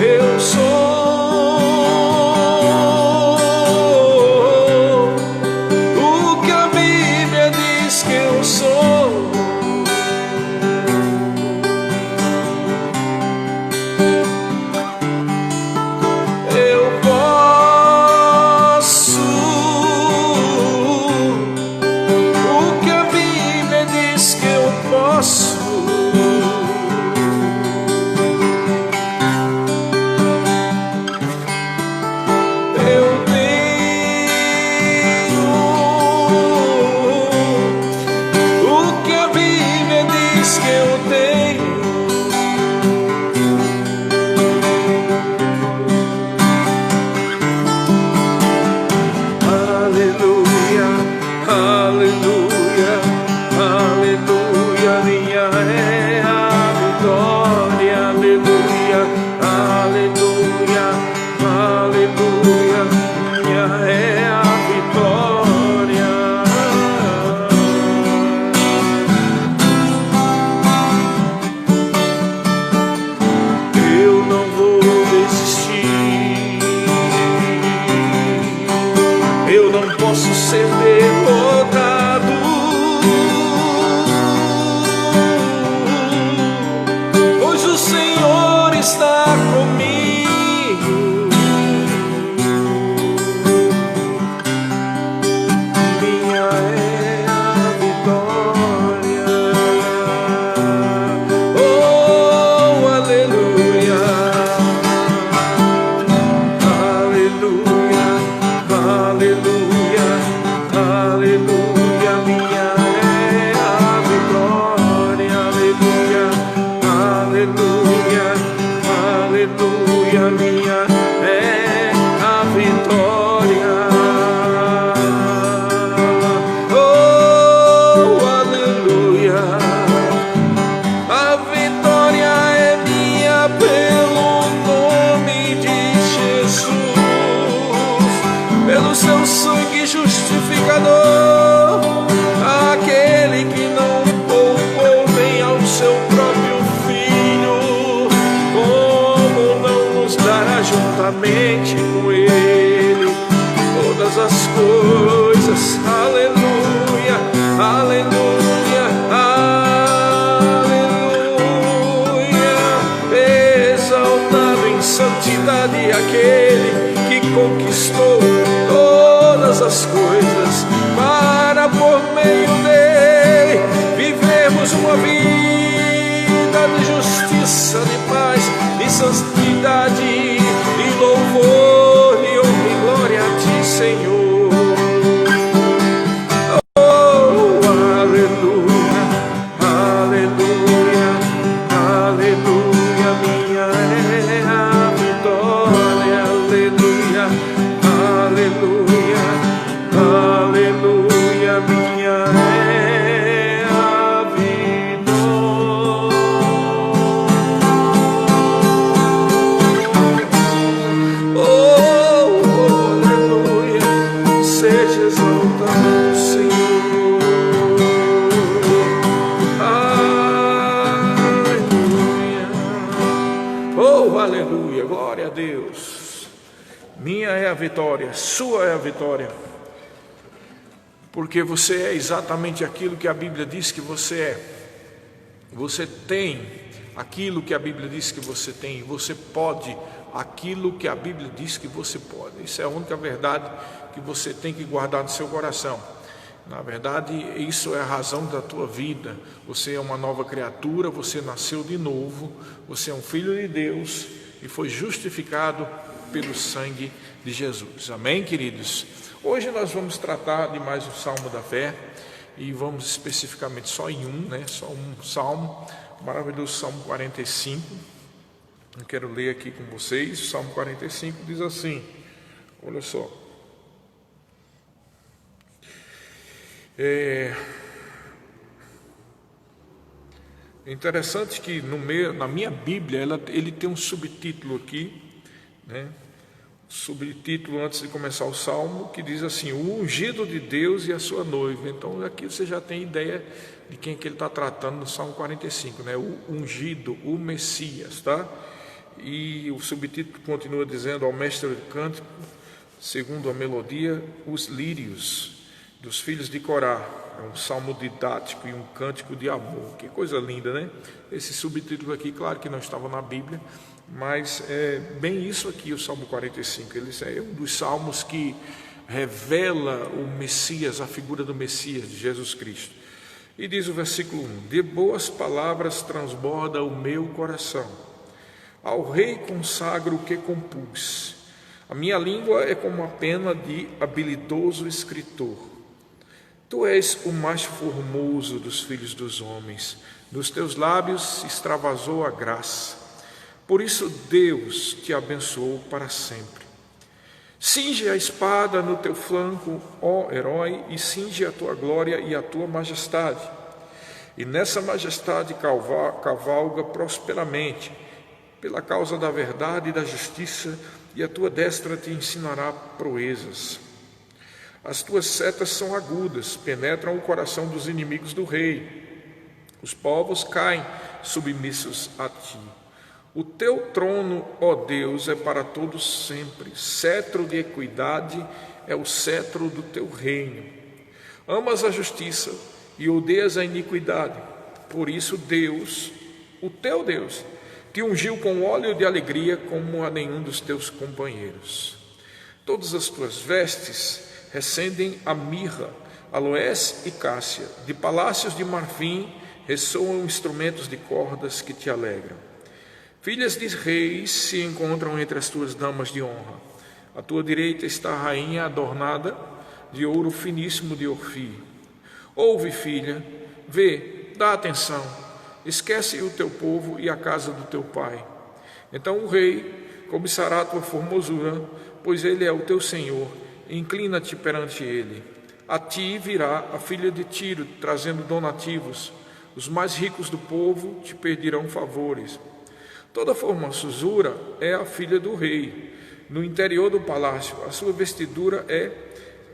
eu sou o que a Bíblia diz que eu sou. Eu posso o que a Bíblia diz que eu posso. Eu não posso ser derrotado, pois o Senhor está comigo. Minha é a vitória. Oh, aleluia, aleluia, aleluia, aleluia, minha é a vitória, aleluia, aleluia, aleluia, minha é a vitória. Oh, aleluia, a vitória é minha pelo nome de Jesus, pelo seu sangue justificador, aquele que não poupou nem ao seu próprio filho, como não nos dará juntamente com ele todas as coisas. Aleluia, aleluia, aleluia. Exaltado em santidade aquele que conquistou todas as coisas, para por meio dele vivemos uma vida de justiça, de paz, de santidade, de louvor, de honra e glória a ti, Senhor. Oh, aleluia, aleluia, aleluia, minha é a vitória, aleluia, aleluia, aleluia, minha é a vitória. Oh, aleluia, seja exaltado o Senhor. Aleluia. Oh, aleluia, glória a Deus. Minha é a vitória, sua é a vitória, porque você é exatamente aquilo que a Bíblia diz que você é. Você tem aquilo que a Bíblia diz que você tem, você pode aquilo que a Bíblia diz que você pode. Isso é a única verdade que você tem que guardar no seu coração. Na verdade, isso é a razão da tua vida. Você é uma nova criatura, você nasceu de novo, você é um filho de Deus e foi justificado pelo sangue de Jesus. Amém, queridos? Hoje nós vamos tratar de mais um Salmo da Fé, e vamos especificamente só em um, só um salmo, o maravilhoso Salmo 45. Eu quero ler aqui com vocês. O Salmo 45 diz assim, olha só. É interessante que na minha Bíblia ele tem um subtítulo aqui, subtítulo antes de começar o Salmo, que diz assim: o ungido de Deus e a sua noiva. Então aqui você já tem ideia de quem que ele está tratando no Salmo 45, o ungido, o Messias, tá? E o subtítulo continua dizendo: ao mestre do cântico, segundo a melodia, os lírios dos filhos de Corá. É um salmo didático e um cântico de amor. Que coisa linda, né? Esse subtítulo aqui, claro que não estava na Bíblia, mas é bem isso aqui, o Salmo 45. Ele é um dos salmos que revela o Messias, a figura do Messias, de Jesus Cristo. E diz o versículo 1: de boas palavras transborda o meu coração, ao rei consagro o que compus. A minha língua é como a pena de habilidoso escritor. Tu és o mais formoso dos filhos dos homens, nos teus lábios se extravasou a graça. Por isso Deus te abençoou para sempre. Cinge a espada no teu flanco, ó herói, e cinge a tua glória e a tua majestade. E nessa majestade cavalga prosperamente, pela causa da verdade e da justiça, e a tua destra te ensinará proezas. As tuas setas são agudas, penetram o coração dos inimigos do rei. Os povos caem submissos a ti. O teu trono, ó Deus, é para todos sempre. Cetro de equidade é o cetro do teu reino. Amas a justiça e odeias a iniquidade. Por isso Deus, o teu Deus, te ungiu com óleo de alegria como a nenhum dos teus companheiros. Todas as tuas vestes recendem a mirra, aloés e cássia. De palácios de marfim ressoam instrumentos de cordas que te alegram. Filhas de reis se encontram entre as tuas damas de honra. À tua direita está a rainha adornada de ouro finíssimo de Ofir. Ouve, filha, vê, dá atenção, esquece o teu povo e a casa do teu pai. Então o rei cobiçará a tua formosura, pois ele é o teu Senhor. Inclina-te perante ele. A ti virá a filha de Tiro, trazendo donativos. Os mais ricos do povo te pedirão favores. Toda formosura é a filha do rei. No interior do palácio, a sua vestidura é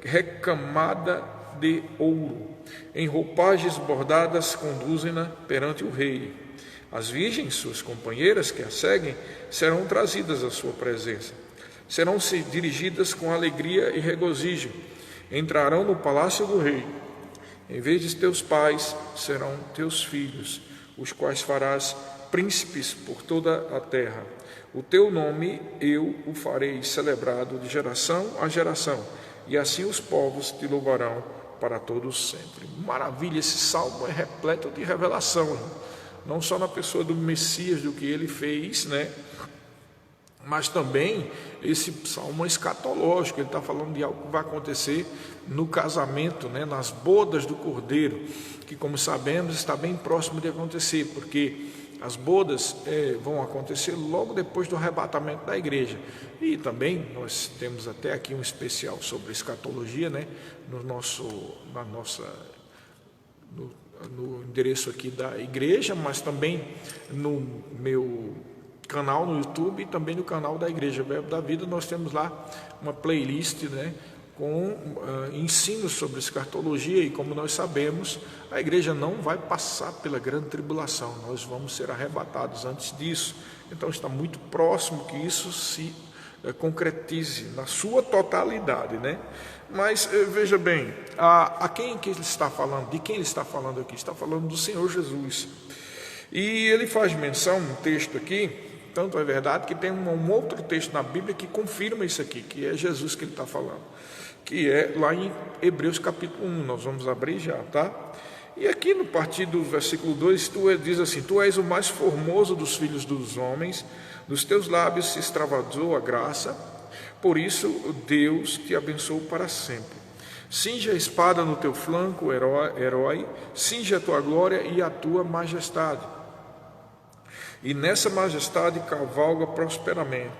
recamada de ouro. Em roupagens bordadas conduzem-na perante o rei. As virgens, suas companheiras que a seguem, serão trazidas à sua presença. Serão-se dirigidas com alegria e regozijo. Entrarão no palácio do rei. Em vez de teus pais, serão teus filhos, os quais farás príncipes por toda a terra. O teu nome eu o farei celebrado de geração a geração, e assim os povos te louvarão para todos sempre. Maravilha, esse salmo é repleto de revelação, não só na pessoa do Messias, do que ele fez, né? Mas também esse salmo é escatológico. Ele está falando de algo que vai acontecer no casamento, né? Nas bodas do Cordeiro, que, como sabemos, está bem próximo de acontecer, porque as bodas vão acontecer logo depois do arrebatamento da igreja. E também nós temos até aqui um especial sobre escatologia, né? No endereço aqui da igreja, mas também no meu canal no YouTube e também no canal da Igreja Verbo da Vida. Nós temos lá uma playlist, né, com ensinos sobre escatologia, e como nós sabemos, a igreja não vai passar pela grande tribulação, nós vamos ser arrebatados antes disso. Então está muito próximo que isso se concretize na sua totalidade, né? Mas veja bem, a quem que ele está falando? De quem ele está falando aqui? Está falando do Senhor Jesus. E ele faz menção, um texto aqui, tanto é verdade que tem um outro texto na Bíblia que confirma isso aqui, que é Jesus que ele está falando, que é lá em Hebreus capítulo 1, nós vamos abrir já, tá? E aqui no partir do versículo 2, diz assim: tu és o mais formoso dos filhos dos homens, dos teus lábios se extravasou a graça, por isso Deus te abençoou para sempre. Cinge a espada no teu flanco, herói, cinge a tua glória e a tua majestade. E nessa majestade cavalga prosperamente,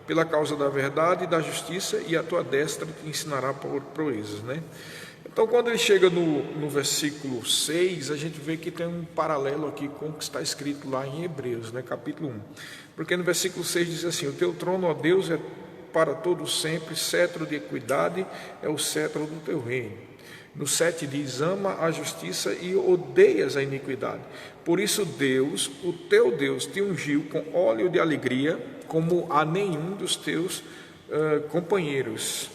pela causa da verdade e da justiça, e a tua destra te ensinará proezas, né? Então, quando ele chega no versículo 6, a gente vê que tem um paralelo aqui com o que está escrito lá em Hebreus, né, capítulo 1. Porque no versículo 6 diz assim: o teu trono, ó Deus, é para todo sempre, cetro de equidade é o cetro do teu reino. No 7 diz: ama a justiça e odeias a iniquidade. Por isso Deus, o teu Deus, te ungiu com óleo de alegria, como a nenhum dos teus companheiros.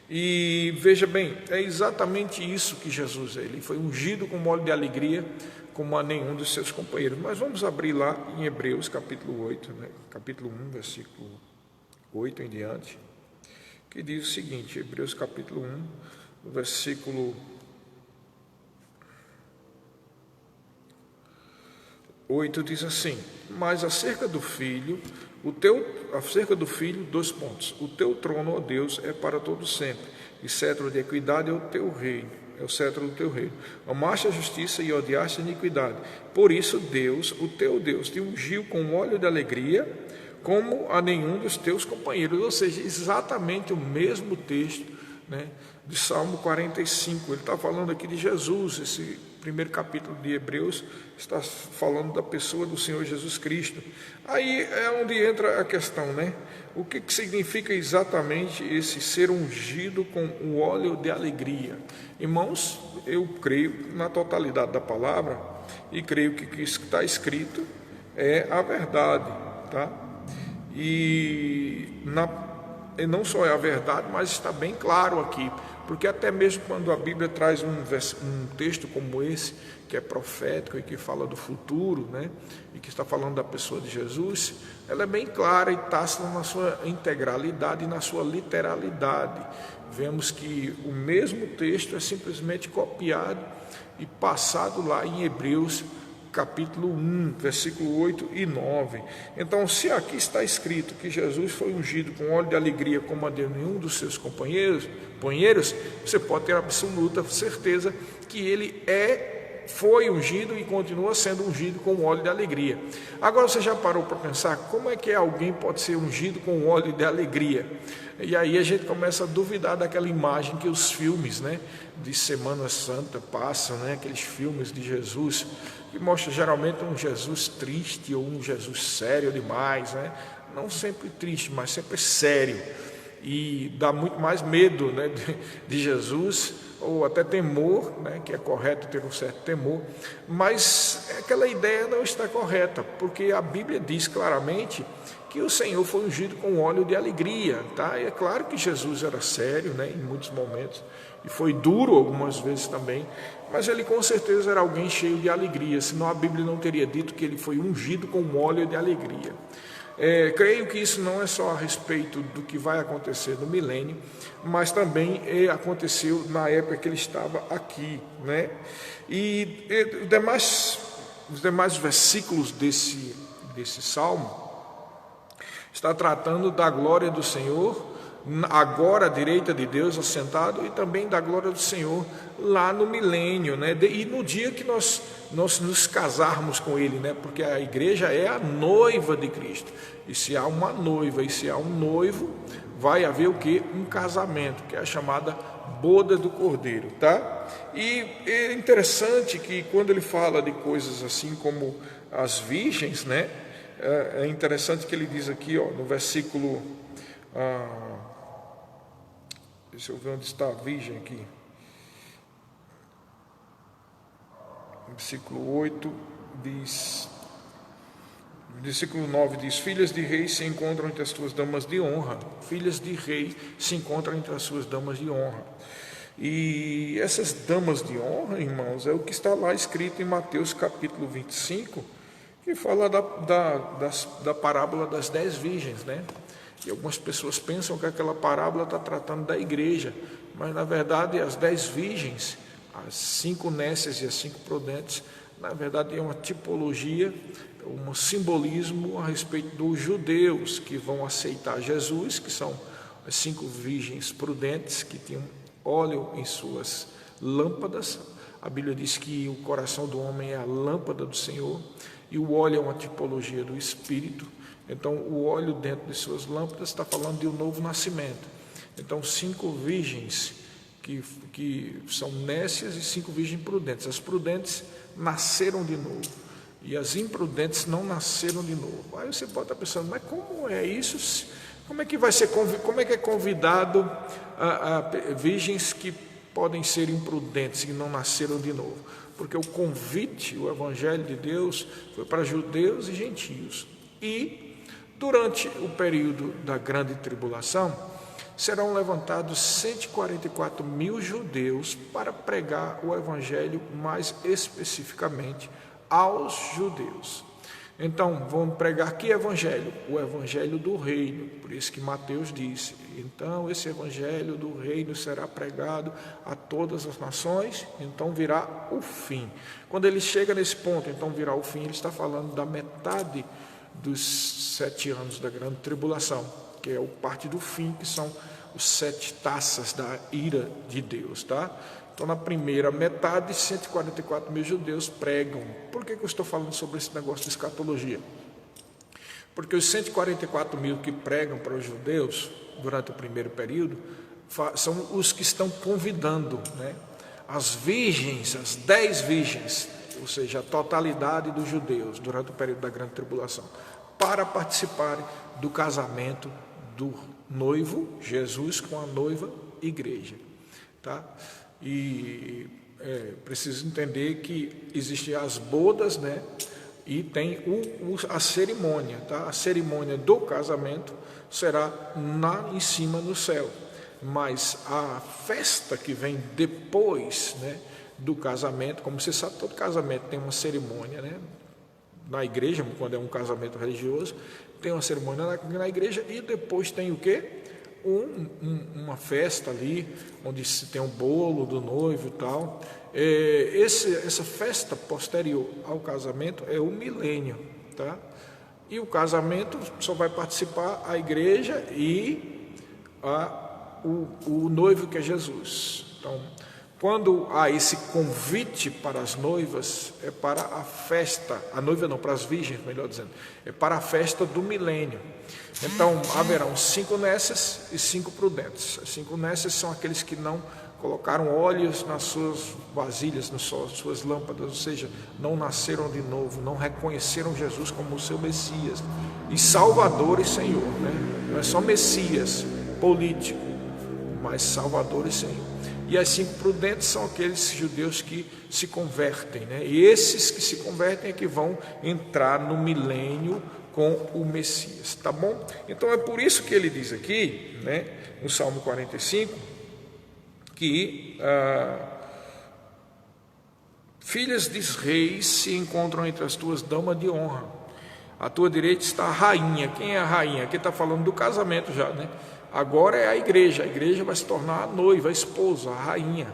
E veja bem, é exatamente isso que Jesus é. Ele foi ungido com óleo de alegria, como a nenhum dos seus companheiros. Mas vamos abrir lá em Hebreus capítulo 8, né? Capítulo 1, versículo 8 em diante, que diz o seguinte: Hebreus capítulo 1, versículo 8 diz assim: mas acerca do filho, dois pontos: o teu trono, ó Deus, é para todo sempre, e cetro de equidade é o teu reino, é o cetro do teu reino. Amaste a justiça e odiaste a iniquidade. Por isso Deus, o teu Deus, te ungiu com óleo de alegria, como a nenhum dos teus companheiros. Ou seja, exatamente o mesmo texto, né, de Salmo 45. Ele está falando aqui de Jesus. Esse primeiro capítulo de Hebreus está falando da pessoa do Senhor Jesus Cristo. Aí é onde entra a questão, né? O que significa exatamente esse ser ungido com o óleo de alegria? Irmãos, eu creio na totalidade da palavra e creio que isso que está escrito é a verdade, tá? E não só é a verdade, mas está bem claro aqui, porque até mesmo quando a Bíblia traz um texto como esse, que é profético e que fala do futuro, né, e que está falando da pessoa de Jesus, ela é bem clara e tácita na sua integralidade e na sua literalidade. Vemos que o mesmo texto é simplesmente copiado e passado lá em Hebreus capítulo 1, versículo 8 e 9. Então, se aqui está escrito que Jesus foi ungido com óleo de alegria como a de nenhum dos seus companheiros, você pode ter absoluta certeza que ele foi ungido e continua sendo ungido com óleo de alegria. Agora, você já parou para pensar como é que alguém pode ser ungido com óleo de alegria? E aí a gente começa a duvidar daquela imagem que os filmes, né, de Semana Santa passam, né, aqueles filmes de Jesus, que mostra geralmente um Jesus triste ou um Jesus sério demais, né? Não sempre triste, mas sempre sério, e dá muito mais medo, né, de Jesus, ou até temor, né, que é correto ter um certo temor, mas aquela ideia não está correta, porque a Bíblia diz claramente que o Senhor foi ungido com óleo de alegria, tá? E é claro que Jesus era sério, né, em muitos momentos, e foi duro algumas vezes também, mas ele com certeza era alguém cheio de alegria, senão a Bíblia não teria dito que ele foi ungido com óleo de alegria. Creio que isso não é só a respeito do que vai acontecer no milênio, mas também aconteceu na época que ele estava aqui, né? E os demais versículos desse salmo está tratando da glória do Senhor, agora à direita de Deus assentado, e também da glória do Senhor lá no milênio, né? E no dia que nós nos casarmos com Ele, né? Porque a igreja é a noiva de Cristo, e se há uma noiva e se há um noivo, vai haver o que? Um casamento, que é a chamada boda do Cordeiro, tá? E é interessante que quando ele fala de coisas assim como as virgens, né? É interessante que ele diz aqui, ó, no versículo, deixa eu ver onde está a virgem aqui, versículo 8 diz, versículo 9 diz: filhas de rei se encontram entre as suas damas de honra. Filhas de rei se encontram entre as suas damas de honra. E essas damas de honra, irmãos, é o que está lá escrito em Mateus capítulo 25, que fala da parábola das 10 virgens, né? E algumas pessoas pensam que aquela parábola está tratando da igreja, mas na verdade as 10 virgens, as 5 nécias e as 5 prudentes, na verdade é uma tipologia, um simbolismo a respeito dos judeus que vão aceitar Jesus, que são as 5 virgens prudentes que tinham óleo em suas lâmpadas. A Bíblia diz que o coração do homem é a lâmpada do Senhor, e o óleo é uma tipologia do Espírito. Então o óleo dentro de suas lâmpadas está falando de um novo nascimento. Então 5 virgens que são nécias e 5 virgens prudentes. As prudentes nasceram de novo e as imprudentes não nasceram de novo. Aí você pode estar pensando, mas como é isso? Como é que vai ser? Como é que é convidado a virgens que podem ser imprudentes e não nasceram de novo? Porque o convite, o evangelho de Deus foi para judeus e gentios. E durante o período da grande tribulação, serão levantados 144 mil judeus para pregar o evangelho mais especificamente aos judeus. Então, vamos pregar que evangelho? O evangelho do reino. Por isso que Mateus disse: então esse evangelho do reino será pregado a todas as nações, então virá o fim. Quando ele chega nesse ponto, então virá o fim, ele está falando da metade dos 7 anos da grande tribulação, que é o parte do fim, que são os 7 taças da ira de Deus, tá? Então, na primeira metade, 144 mil judeus pregam. Por que eu estou falando sobre esse negócio de escatologia? Porque os 144 mil que pregam para os judeus, durante o primeiro período, são os que estão convidando, né, as virgens, as 10 virgens, ou seja, a totalidade dos judeus, durante o período da grande tribulação, para participarem do casamento do noivo, Jesus, com a noiva, igreja, tá? E preciso entender que existem as bodas, né? E tem a cerimônia, tá? A cerimônia do casamento será em cima no céu, mas a festa que vem depois, né, do casamento, como você sabe, todo casamento tem uma cerimônia, né? Na igreja, quando é um casamento religioso, tem uma cerimônia na igreja, e depois tem o quê? Uma festa ali, onde se tem um bolo do noivo e tal. Essa festa posterior ao casamento é o milênio, tá? E o casamento só vai participar a igreja e o noivo, que é Jesus. Então, quando há esse convite para as noivas, é para a festa, a noiva não, para as virgens, melhor dizendo, é para a festa do milênio. Então, haverão 5 nécias e 5 prudentes. As 5 nécias são aqueles que não colocaram óleos nas suas vasilhas, nas suas lâmpadas, ou seja, não nasceram de novo, não reconheceram Jesus como o seu Messias e Salvador e Senhor, né? Não é só Messias político, mas Salvador e Senhor. E as 5 prudentes são aqueles judeus que se convertem, né? E esses que se convertem é que vão entrar no milênio com o Messias, tá bom? Então é por isso que ele diz aqui, né, no Salmo 45, que filhas de reis se encontram entre as tuas damas de honra. À tua direita está a rainha. Quem é a rainha? Aqui está falando do casamento já, né? Agora é a igreja vai se tornar a noiva, a esposa, a rainha.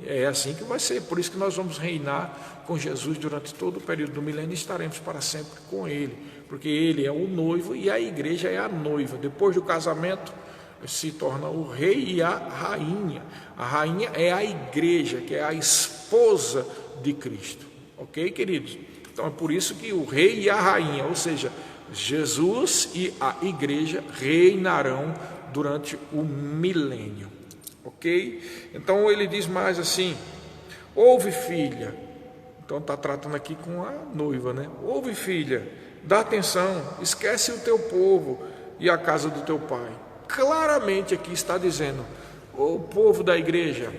É assim que vai ser, por isso que nós vamos reinar com Jesus durante todo o período do milênio e estaremos para sempre com Ele, porque Ele é o noivo e a igreja é a noiva. Depois do casamento se torna o rei e a rainha. A rainha é a igreja, que é a esposa de Cristo, ok, queridos? Então é por isso que o rei e a rainha, ou seja, Jesus e a igreja reinarão durante o milênio, ok? Então ele diz mais assim: ouve, filha. Então está tratando aqui com a noiva, né? Ouve, filha, dá atenção, esquece o teu povo e a casa do teu pai. Claramente aqui está dizendo: o povo da igreja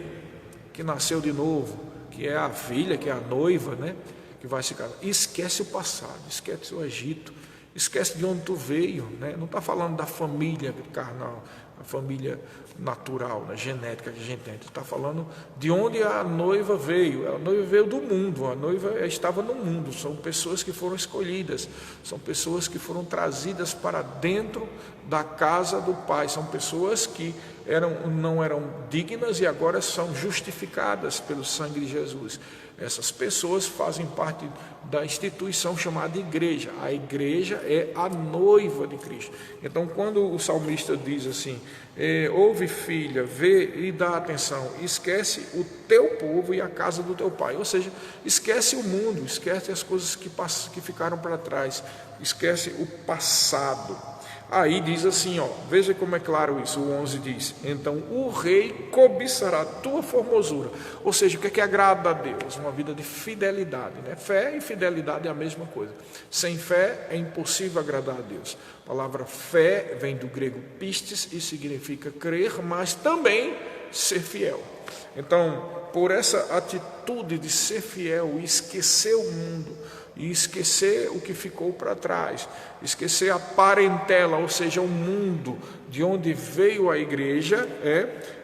que nasceu de novo, que é a filha, que é a noiva, né? Que vai se casar. Esquece o passado, esquece o Egito, esquece de onde tu veio, né? Não está falando da família carnal, a família natural, né, genética que a gente tem. Está falando de onde a noiva veio. A noiva veio do mundo, a noiva estava no mundo. São pessoas que foram escolhidas, são pessoas que foram trazidas para dentro da casa do Pai. São pessoas que não eram dignas e agora são justificadas pelo sangue de Jesus. Essas pessoas fazem parte da instituição chamada igreja. A igreja é a noiva de Cristo. Então, quando o salmista diz assim: ouve, filha, vê e dá atenção, esquece o teu povo e a casa do teu pai. Ou seja, esquece o mundo, esquece as coisas que ficaram para trás, esquece o passado. Aí diz assim, ó, veja como é claro isso, o 11 diz: então o rei cobiçará a tua formosura. Ou seja, o que é que agrada a Deus? Uma vida de fidelidade, né? Fé e fidelidade é a mesma coisa. Sem fé é impossível agradar a Deus. A palavra fé vem do grego pistes e significa crer, mas também ser fiel. Então, por essa atitude de ser fiel e esquecer o mundo, e esquecer o que ficou para trás, esquecer a parentela, ou seja, o mundo de onde veio a igreja,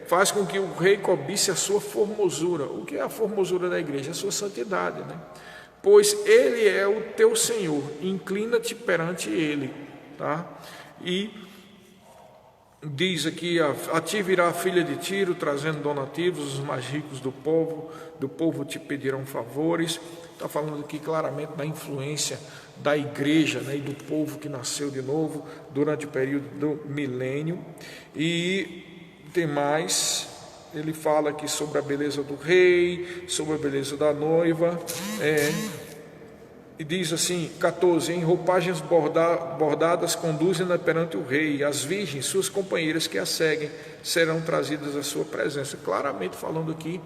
faz com que o rei cobice a sua formosura. O que é a formosura da igreja? A sua santidade, né? Pois ele é o teu Senhor, inclina-te perante ele, tá? E diz aqui: a ti virá a filha de Tiro, trazendo donativos, os mais ricos do povo te pedirão favores. Está falando aqui claramente da influência da igreja, né, e do povo que nasceu de novo durante o período do milênio. E tem mais, ele fala aqui sobre a beleza do rei, sobre a beleza da noiva, e diz assim, 14: em roupagens bordadas conduzem-na perante o rei, as virgens, suas companheiras que a seguem, serão trazidas à sua presença. Claramente falando aqui,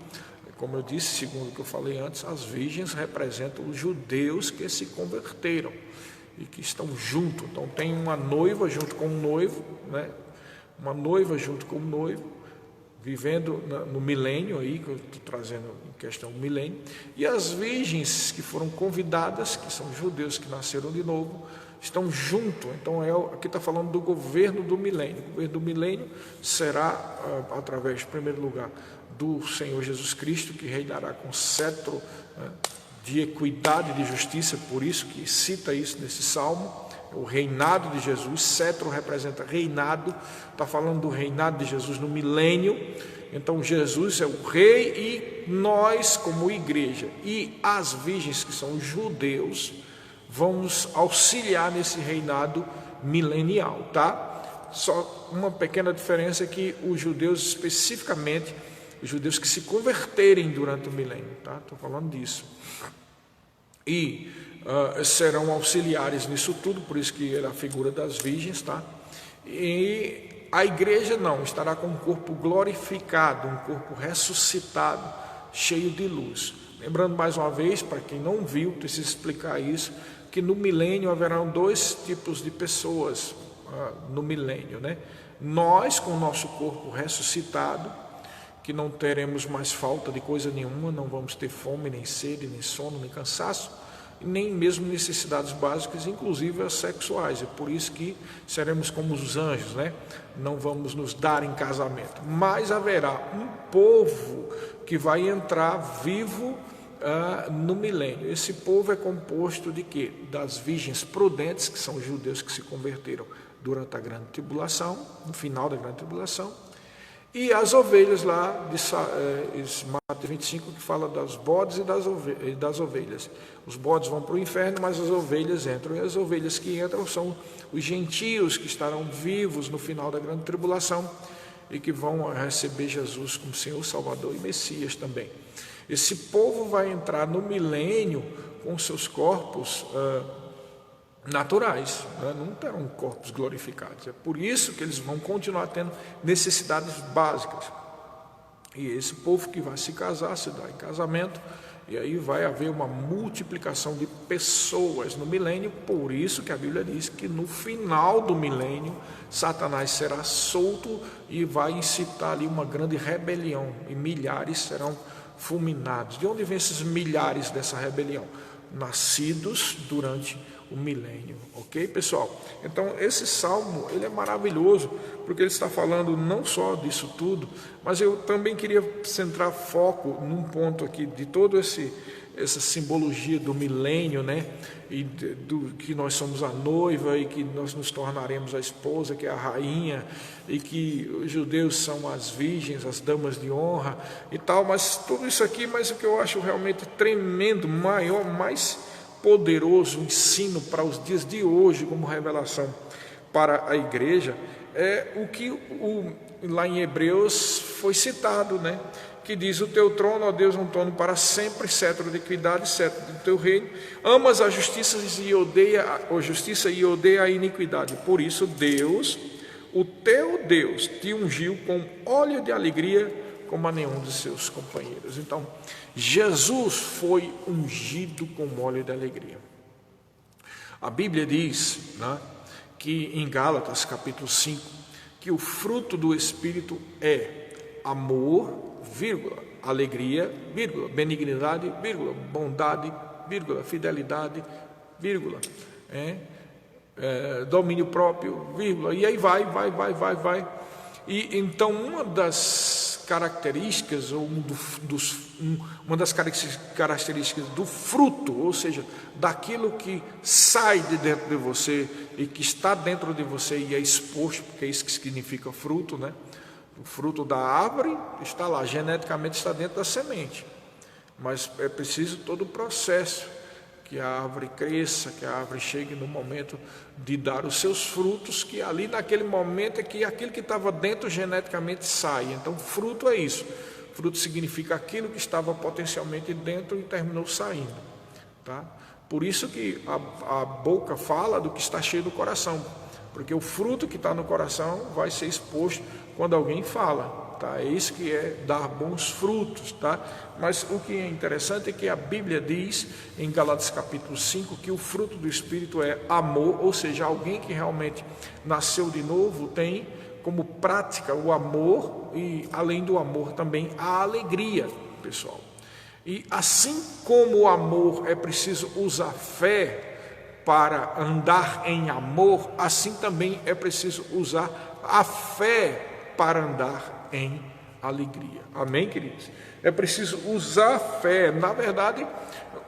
como eu disse, segundo o que eu falei antes, as virgens representam os judeus que se converteram e que estão junto. Então tem uma noiva junto com um noivo, né? Uma noiva junto com um noivo, vivendo no milênio aí, que eu estou trazendo em questão o milênio, e as virgens que foram convidadas, que são judeus que nasceram de novo, estão junto. Então aqui está falando do governo do milênio. O governo do milênio será através, em primeiro lugar, do Senhor Jesus Cristo, que reinará com cetro, né, de equidade e de justiça. Por isso que cita isso nesse salmo, o reinado de Jesus. Cetro representa reinado, está falando do reinado de Jesus no milênio. Então Jesus é o rei e nós, como igreja, e as virgens, que são os judeus, vamos auxiliar nesse reinado milenial, tá? Só uma pequena diferença é que os judeus, especificamente os judeus que se converterem durante o milênio, tá? Estou falando disso, e serão auxiliares nisso tudo, por isso que era a figura das virgens, tá? E a igreja não, estará com um corpo glorificado, um corpo ressuscitado, cheio de luz. Lembrando mais uma vez, para quem não viu, preciso explicar isso, que no milênio haverão dois tipos de pessoas no milênio, né? Nós, com o nosso corpo ressuscitado, que não teremos mais falta de coisa nenhuma, não vamos ter fome, nem sede, nem sono, nem cansaço, nem mesmo necessidades básicas, inclusive as sexuais. É por isso que seremos como os anjos, né? Não vamos nos dar em casamento. Mas haverá um povo que vai entrar vivo no milênio. Esse povo é composto de quê? Das virgens prudentes, que são os judeus que se converteram durante a grande tribulação, no final da grande tribulação, e as ovelhas lá de Mateus 25, que fala dos bodes e das ovelhas. Os bodes vão para o inferno, mas as ovelhas entram. E as ovelhas que entram são os gentios que estarão vivos no final da grande tribulação e que vão receber Jesus como Senhor, Salvador e Messias também. Esse povo vai entrar no milênio com seus corpos naturais, né? Não terão corpos glorificados. É por isso que eles vão continuar tendo necessidades básicas. E esse povo que vai se casar, se dá em casamento, e aí vai haver uma multiplicação de pessoas no milênio. Por isso que a Bíblia diz que no final do milênio Satanás será solto e vai incitar ali uma grande rebelião, e milhares serão fulminados. De onde vêm esses milhares dessa rebelião? Nascidos durante o milênio, ok, pessoal? Então esse salmo, ele é maravilhoso, porque ele está falando não só disso tudo, mas eu também queria centrar foco num ponto aqui de todo essa simbologia do milênio, né? E do que nós somos a noiva e que nós nos tornaremos a esposa, que é a rainha, e que os judeus são as virgens, as damas de honra e tal. Mas tudo isso aqui, mas o que eu acho realmente tremendo, maior, mais poderoso ensino para os dias de hoje, como revelação para a igreja, é o que lá em Hebreus foi citado, né? Que diz: o teu trono, ó Deus, é um trono para sempre, cetro de equidade, cetro do teu reino. Amas a justiça e odeia a iniquidade. Por isso Deus, o teu Deus, te ungiu com óleo de alegria como a nenhum de seus companheiros. Então, Jesus foi ungido com óleo de alegria. A Bíblia diz, né, que em Gálatas capítulo 5, que o fruto do Espírito é amor, vírgula, alegria, vírgula, benignidade, vírgula, bondade, vírgula, fidelidade, vírgula, domínio próprio, vírgula, e aí vai. E então uma das características, ou uma das características do fruto, ou seja, daquilo que sai de dentro de você e que está dentro de você e é exposto, porque é isso que significa fruto, né? O fruto da árvore está lá, geneticamente está dentro da semente, mas é preciso todo o processo, que a árvore cresça, que a árvore chegue no momento de dar os seus frutos, que ali naquele momento é que aquilo que estava dentro geneticamente sai. Então fruto é isso, fruto significa aquilo que estava potencialmente dentro e terminou saindo, tá? Por isso que a boca fala do que está cheio do coração, porque o fruto que está no coração vai ser exposto quando alguém fala. Tá? É isso que é dar bons frutos, tá? Mas o que é interessante é que a Bíblia diz em Gálatas capítulo 5 que o fruto do Espírito é amor, ou seja, alguém que realmente nasceu de novo tem como prática o amor e além do amor também a alegria, pessoal. E assim como o amor é preciso usar fé para andar em amor, assim também é preciso usar a fé para andar em alegria. Amém, queridos? É preciso usar a fé. Na verdade,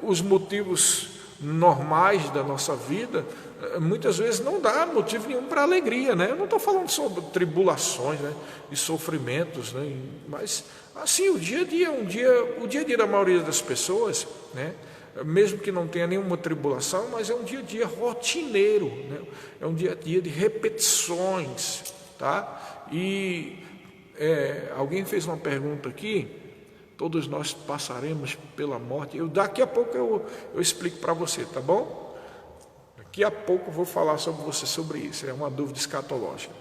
os motivos normais da nossa vida, muitas vezes não dá motivo nenhum para alegria, né? Eu não estou falando sobre tribulações, né, e sofrimentos, né? Mas assim, o dia a dia, o dia a dia da maioria das pessoas, né, mesmo que não tenha nenhuma tribulação, mas é um dia a dia rotineiro, né? É um dia a dia de repetições, tá? E alguém fez uma pergunta aqui, todos nós passaremos pela morte. Daqui a pouco eu explico para você, tá bom? Daqui a pouco eu vou falar sobre isso, é uma dúvida escatológica.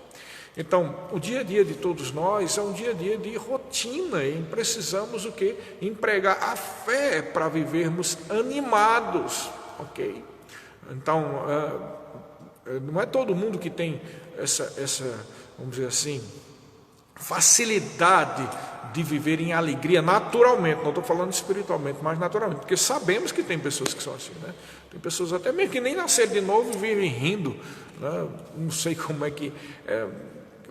Então, o dia a dia de todos nós é um dia a dia de rotina, e precisamos o quê? Empregar a fé para vivermos animados, ok? Então, não é todo mundo que tem essa, vamos dizer assim, facilidade de viver em alegria naturalmente, não estou falando espiritualmente, mas naturalmente, porque sabemos que tem pessoas que são assim, né? Tem pessoas até mesmo que nem nasceram de novo e vivem rindo, né? Não sei como é que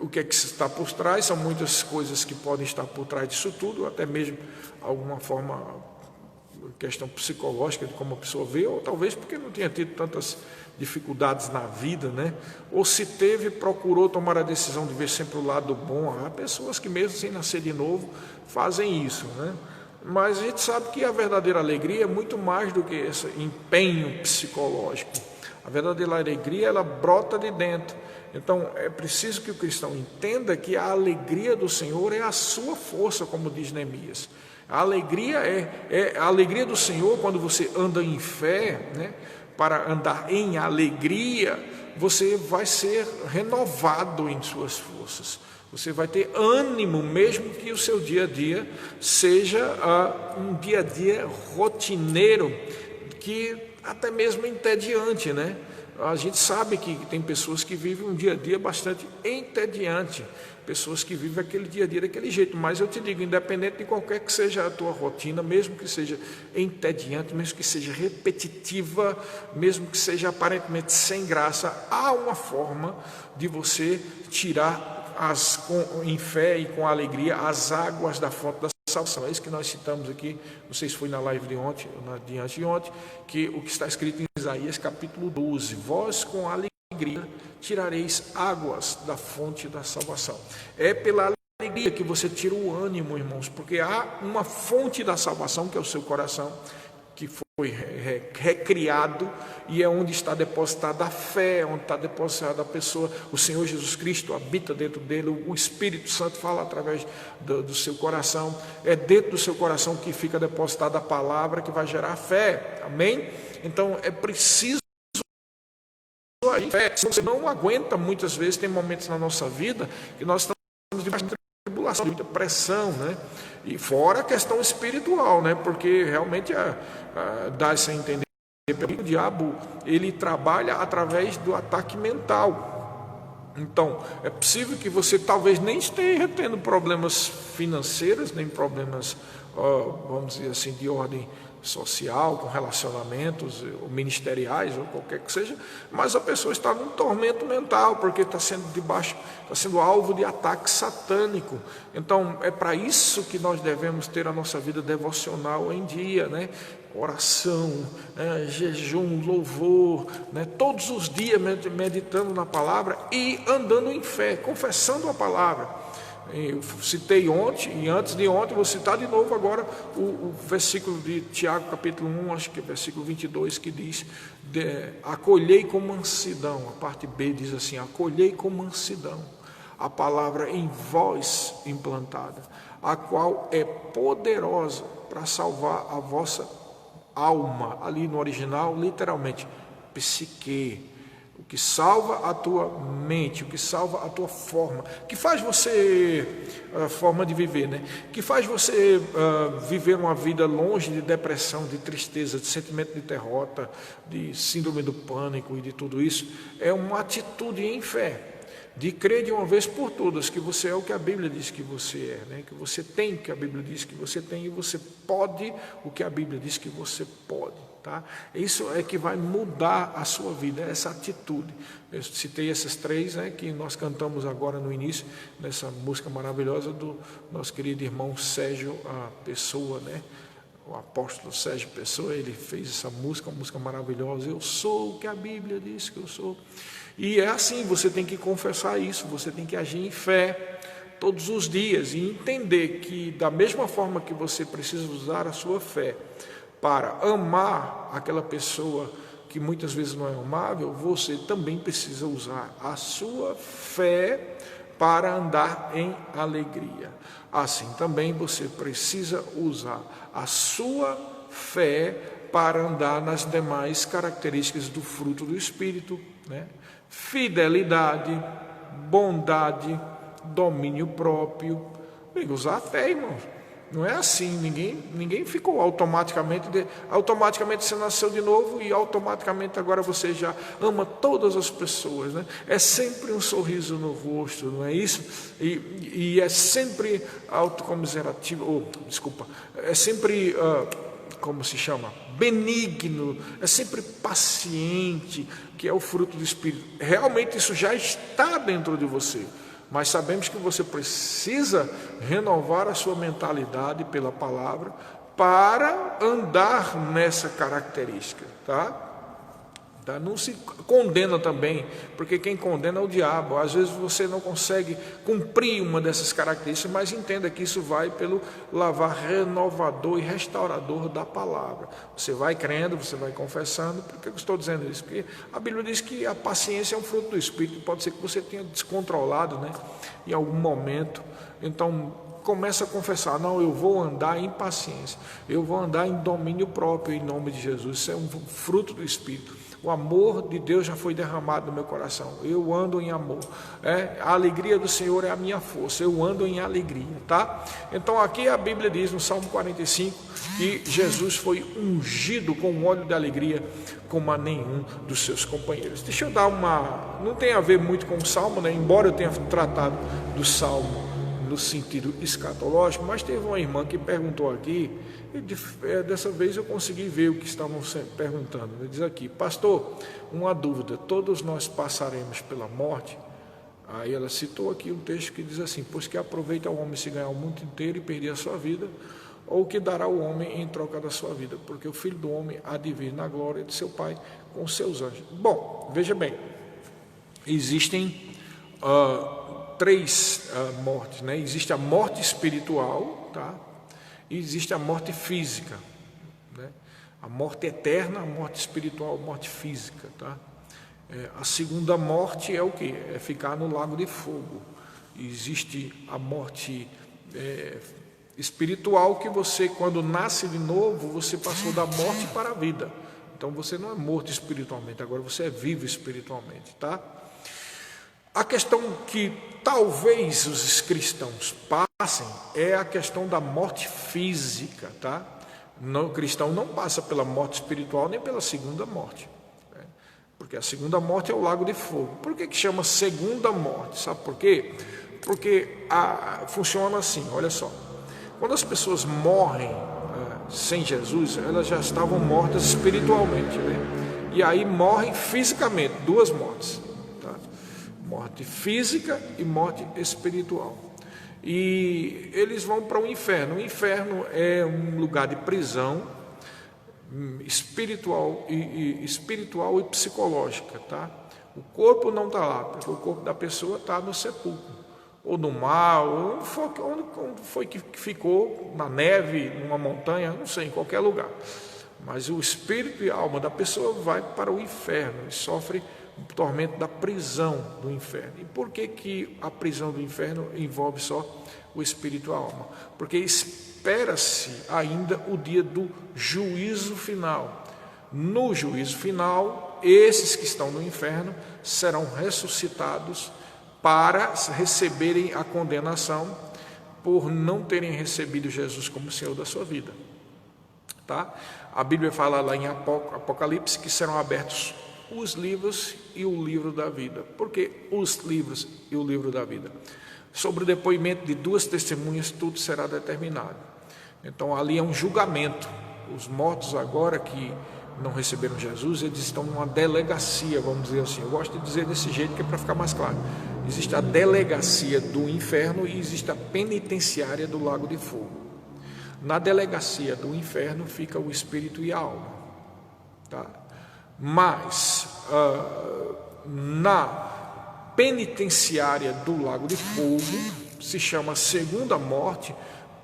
o que é que está por trás, são muitas coisas que podem estar por trás disso tudo, até mesmo alguma forma, questão psicológica de como a pessoa vê, ou talvez porque não tenha tido tantas dificuldades na vida, né? Ou se teve, procurou tomar a decisão de ver sempre o lado bom. Há pessoas que mesmo sem nascer de novo fazem isso, né? Mas a gente sabe que a verdadeira alegria é muito mais do que esse empenho psicológico. A verdadeira alegria, ela brota de dentro. Então é preciso que o cristão entenda que a alegria do Senhor é a sua força, como diz Neemias. A alegria é a alegria do Senhor. Quando você anda em fé, né, para andar em alegria, você vai ser renovado em suas forças. Você vai ter ânimo, mesmo que o seu dia a dia seja um dia a dia rotineiro, que até mesmo entediante, né? A gente sabe que tem pessoas que vivem um dia a dia bastante entediante, pessoas que vivem aquele dia a dia daquele jeito, mas eu te digo, independente de qualquer que seja a tua rotina, mesmo que seja entediante, mesmo que seja repetitiva, mesmo que seja aparentemente sem graça, há uma forma de você tirar em fé e com alegria as águas da fonte da salvação. É isso que nós citamos aqui, não sei se foi na live de ontem ou de anteontem, que o que está escrito em Isaías capítulo 12, vós com alegria tirareis águas da fonte da salvação. É pela alegria que você tira o ânimo, irmãos, porque há uma fonte da salvação, que é o seu coração, que foi recriado, e é onde está depositada a fé, onde está depositada a pessoa. O Senhor Jesus Cristo habita dentro dele, o Espírito Santo fala através do seu coração. É dentro do seu coração que fica depositada a palavra que vai gerar fé, amém? Então é preciso a fé. Você não aguenta, muitas vezes tem momentos na nossa vida que nós estamos debaixo de tribulação, de muita pressão, né? E fora a questão espiritual, né? Porque realmente dá-se a entender que o diabo, ele trabalha através do ataque mental. Então, é possível que você talvez nem esteja tendo problemas financeiros, nem problemas, vamos dizer assim, de ordem social, com relacionamentos ou ministeriais ou qualquer que seja, mas a pessoa está num tormento mental, porque está sendo alvo de ataque satânico. Então, é para isso que nós devemos ter a nossa vida devocional em dia, né? Oração, jejum, louvor, né? Todos os dias meditando na palavra e andando em fé, confessando a palavra. Eu citei ontem, e antes de ontem vou citar de novo agora o versículo de Tiago capítulo 1, acho que é versículo 22, que diz: acolhei com mansidão. A parte B diz assim: acolhei com mansidão a palavra em vós implantada, a qual é poderosa para salvar a vossa alma. Ali no original, literalmente, psique, o que salva a tua mente, o que salva a tua forma, que faz você, a forma de viver, né? Que faz você viver uma vida longe de depressão, de tristeza, de sentimento de derrota, de síndrome do pânico e de tudo isso. É uma atitude em fé, de crer de uma vez por todas que você é o que a Bíblia diz que você é, né? Que você tem o que a Bíblia diz que você tem, e você pode o que a Bíblia diz que você pode, tá? Isso é que vai mudar a sua vida, essa atitude. Eu citei essas três, né, que nós cantamos agora no início, nessa música maravilhosa do nosso querido irmão Sérgio Pessoa, né? O apóstolo Sérgio Pessoa, ele fez essa música, uma música maravilhosa: eu sou o que a Bíblia diz que eu sou. E é assim, você tem que confessar isso, você tem que agir em fé todos os dias e entender que, da mesma forma que você precisa usar a sua fé para amar aquela pessoa que muitas vezes não é amável, você também precisa usar a sua fé para andar em alegria. Assim também você precisa usar a sua fé para andar nas demais características do fruto do Espírito, né? Fidelidade, bondade, domínio próprio. Tem que usar a fé, irmãos. Não é assim, ninguém ficou automaticamente você nasceu de novo e automaticamente agora você já ama todas as pessoas, né? É sempre um sorriso no rosto, não é isso? E é sempre autocomiserativo, é sempre, como se chama? Benigno, é sempre paciente, que é o fruto do Espírito. Realmente isso já está dentro de você. Mas sabemos que você precisa renovar a sua mentalidade pela palavra para andar nessa característica, tá? Não se condena também, porque quem condena é o diabo. Às vezes você não consegue cumprir uma dessas características, mas entenda que isso vai pelo lavar renovador e restaurador da palavra. Você vai crendo, você vai confessando. Por que eu estou dizendo isso? Porque a Bíblia diz que a paciência é um fruto do Espírito. Pode ser que você tenha descontrolado, né, em algum momento. Então começa a confessar: não, eu vou andar em paciência, eu vou andar em domínio próprio em nome de Jesus. Isso é um fruto do Espírito. O amor de Deus já foi derramado no meu coração. Eu ando em amor. A alegria do Senhor é a minha força. Eu ando em alegria, tá? Então aqui a Bíblia diz no Salmo 45 que Jesus foi ungido com óleo de alegria como a nenhum dos seus companheiros. Deixa eu dar não tem a ver muito com o Salmo, né? Embora eu tenha tratado do Salmo no sentido escatológico, mas teve uma irmã que perguntou aqui, e dessa vez eu consegui ver o que estavam perguntando. Ele diz aqui: pastor, uma dúvida, todos nós passaremos pela morte? Aí ela citou aqui um texto que diz assim: pois que aproveita o homem se ganhar o mundo inteiro e perder a sua vida, ou que dará o homem em troca da sua vida, porque o Filho do Homem há de vir na glória de seu Pai com seus anjos. Bom, veja bem, existem três mortes, né? Existe a morte espiritual, tá? E existe a morte física, né? A morte eterna, a morte espiritual, a morte física, tá? A segunda morte é o quê? É ficar no lago de fogo. Existe a morte espiritual, que você, quando nasce de novo, você passou da morte para a vida. Então você não é morto espiritualmente, agora você é vivo espiritualmente, tá? A questão que talvez os cristãos passem é a questão da morte física, tá? O cristão não passa pela morte espiritual nem pela segunda morte, né? porque a segunda morte é o lago de fogo. Por que chama segunda morte? Sabe por quê? Porque funciona assim, olha só. Quando as pessoas morrem sem Jesus, elas já estavam mortas espiritualmente, né? E aí morrem fisicamente, duas mortes, tá? Morte física e morte espiritual. E eles vão para o inferno. O inferno é um lugar de prisão espiritual e psicológica, tá? O corpo não está lá, porque o corpo da pessoa está no sepulcro, ou no mar, ou onde foi que ficou, na neve, numa montanha, não sei, em qualquer lugar. Mas o espírito e a alma da pessoa vai para o inferno e sofre o tormento da prisão do inferno. E por que a prisão do inferno envolve só o espírito e a alma? Porque espera-se ainda o dia do juízo final. No juízo final, esses que estão no inferno serão ressuscitados para receberem a condenação por não terem recebido Jesus como Senhor da sua vida. Tá? A Bíblia fala lá em Apocalipse que serão abertos os livros e o livro da vida. Por que os livros e o livro da vida? Sobre o depoimento de duas testemunhas, tudo será determinado. Então ali é um julgamento. Os mortos agora que não receberam Jesus, eles estão numa delegacia, vamos dizer assim. Eu gosto de dizer desse jeito que é para ficar mais claro. Existe a delegacia do inferno e existe a penitenciária do lago de fogo. Na delegacia do inferno fica o espírito e a alma, tá? Mas na penitenciária do lago de fogo se chama segunda morte.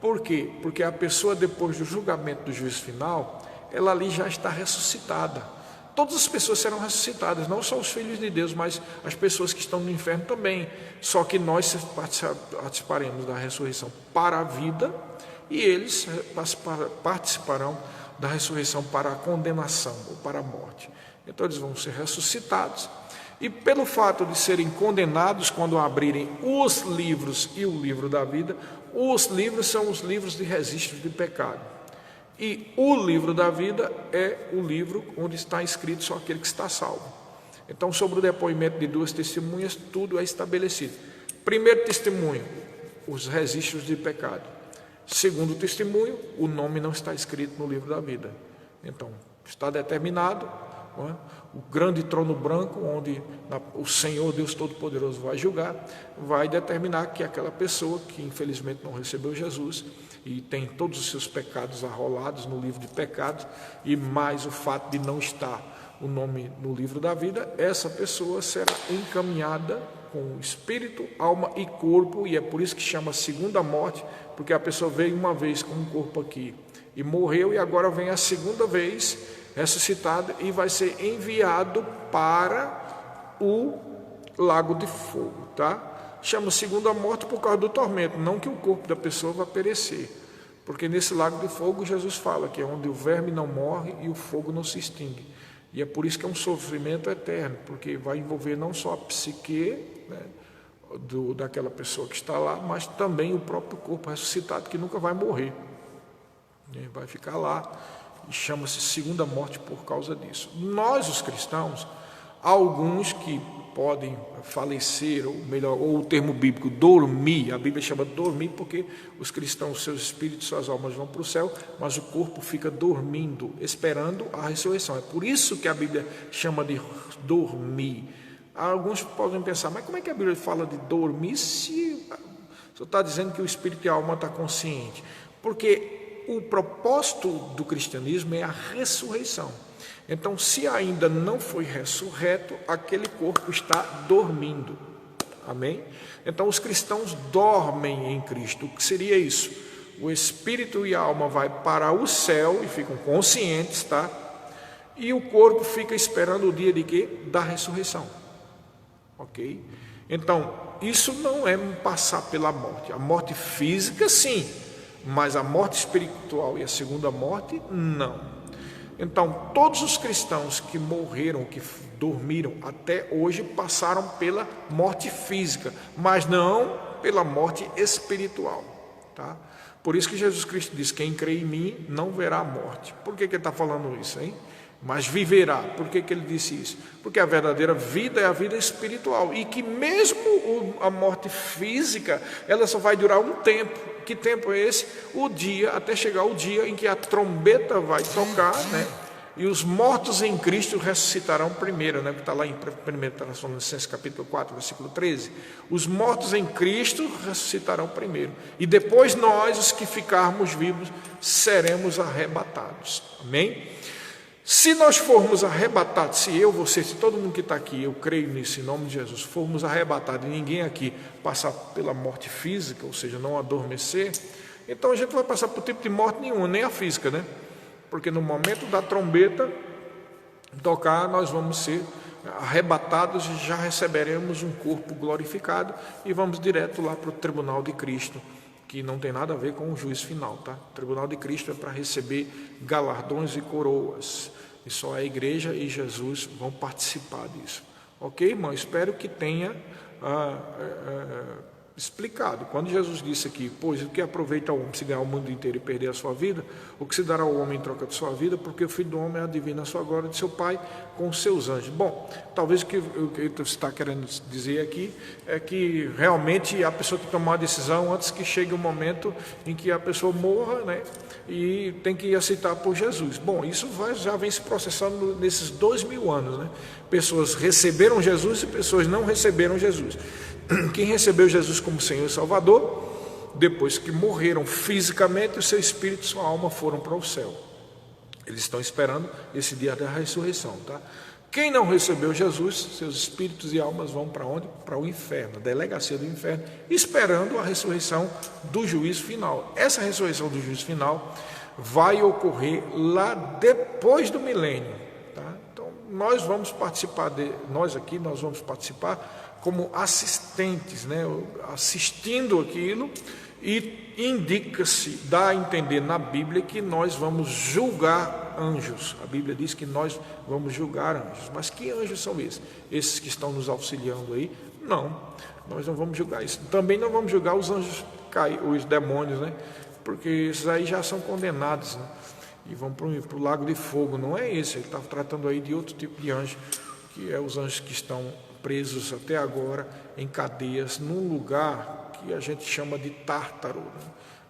Por quê? Porque a pessoa, depois do julgamento do juízo final, ela ali já está ressuscitada. Todas as pessoas serão ressuscitadas, não só os filhos de Deus, mas as pessoas que estão no inferno também. Só que nós participaremos da ressurreição para a vida e eles participarão da ressurreição para a condenação ou para a morte. Então eles vão ser ressuscitados. E pelo fato de serem condenados quando abrirem os livros e o livro da vida, os livros são os livros de registro de pecado. E o livro da vida é o livro onde está escrito só aquele que está salvo. Então, sobre o depoimento de duas testemunhas, tudo é estabelecido. Primeiro testemunho, os registros de pecado. Segundo testemunho, o nome não está escrito no livro da vida. Então, está determinado, não é? O grande trono branco, onde o Senhor Deus Todo-Poderoso vai julgar, vai determinar que aquela pessoa que infelizmente não recebeu Jesus e tem todos os seus pecados arrolados no livro de pecados, e mais o fato de não estar o nome no livro da vida, essa pessoa será encaminhada com espírito, alma e corpo, e é por isso que chama segunda morte, porque a pessoa veio uma vez com um corpo aqui e morreu, e agora vem a segunda vez ressuscitado e vai ser enviado para o lago de fogo, tá? Chama segunda morte por causa do tormento, não que o corpo da pessoa vai perecer, porque nesse lago de fogo Jesus fala que é onde o verme não morre e o fogo não se extingue, e é por isso que é um sofrimento eterno, porque vai envolver não só a psique, né, daquela pessoa que está lá, mas também o próprio corpo ressuscitado que nunca vai morrer, né, vai ficar lá. E chama-se segunda morte por causa disso. Nós, os cristãos, alguns que podem falecer, ou melhor, ou o termo bíblico dormir, a Bíblia chama de dormir porque os cristãos, seus espíritos, suas almas vão para o céu, mas o corpo fica dormindo, esperando a ressurreição. É por isso que a Bíblia chama de dormir. Alguns podem pensar, mas como é que a Bíblia fala de dormir se você está dizendo que o espírito e a alma estão conscientes? Porque o propósito do cristianismo é a ressurreição. Então, se ainda não foi ressurreto, aquele corpo está dormindo. Amém? Então, os cristãos dormem em Cristo. O que seria isso? O espírito e a alma vai para o céu e ficam conscientes, tá? E o corpo fica esperando o dia de quê? Da ressurreição. Ok? Então, isso não é passar pela morte. A morte física, sim. Mas a morte espiritual e a segunda morte, não. Então, todos os cristãos que morreram, que dormiram até hoje, passaram pela morte física, mas não pela morte espiritual, tá? Por isso que Jesus Cristo diz, quem crê em mim não verá a morte. Por que ele está falando isso, hein? mas viverá. Por que ele disse isso? Porque a verdadeira vida é a vida espiritual, e que mesmo a morte física, ela só vai durar um tempo. Que tempo é esse? O dia, até chegar o dia em que a trombeta vai tocar, né? E os mortos em Cristo ressuscitarão primeiro, né? Que está lá em 1 Tessalonicenses capítulo 4, versículo 13. Os mortos em Cristo ressuscitarão primeiro, e depois nós, os que ficarmos vivos, seremos arrebatados. Amém? Se nós formos arrebatados, se eu, você, se todo mundo que está aqui, eu creio nisso, em nome de Jesus, formos arrebatados e ninguém aqui passar pela morte física, ou seja, não adormecer, então a gente não vai passar por tipo de morte nenhuma, nem a física, né? Porque no momento da trombeta tocar, nós vamos ser arrebatados e já receberemos um corpo glorificado e vamos direto lá para o tribunal de Cristo, que não tem nada a ver com o juízo final, tá? O tribunal de Cristo é para receber galardões e coroas, e só a igreja e Jesus vão participar disso. Ok, irmão? Espero que tenha explicado. Quando Jesus disse aqui, pois o que aproveita o homem se ganhar o mundo inteiro e perder a sua vida, o que se dará ao homem em troca de sua vida, porque o Filho do Homem adivina a sua glória de seu Pai com os seus anjos. Bom, talvez o que você está querendo dizer aqui é que realmente a pessoa tem que tomar uma decisão antes que chegue o momento em que a pessoa morra, né? E tem que aceitar por Jesus. Bom, isso já vem se processando nesses 2000 anos, né? Pessoas receberam Jesus e pessoas não receberam Jesus. Quem recebeu Jesus como Senhor e Salvador, depois que morreram fisicamente, o seu espírito e sua alma foram para o céu. Eles estão esperando esse dia da ressurreição, tá? Quem não recebeu Jesus, seus espíritos e almas vão para onde? Para o inferno, a delegacia do inferno, esperando a ressurreição do juízo final. Essa ressurreição do juízo final vai ocorrer lá depois do milênio, tá? Então, nós vamos participar, nós vamos participar como assistentes, né? Assistindo aquilo, e indica-se, dá a entender na Bíblia que nós vamos julgar anjos. A Bíblia diz que nós vamos julgar anjos. Mas que anjos são esses? Esses que estão nos auxiliando aí? Não, nós não vamos julgar isso. Também não vamos julgar os anjos, os demônios, né? Porque esses aí já são condenados, né? E vão para o lago de fogo. Não é esse, ele está tratando aí de outro tipo de anjo, que é os anjos que estão presos até agora em cadeias num lugar que a gente chama de Tártaro, né?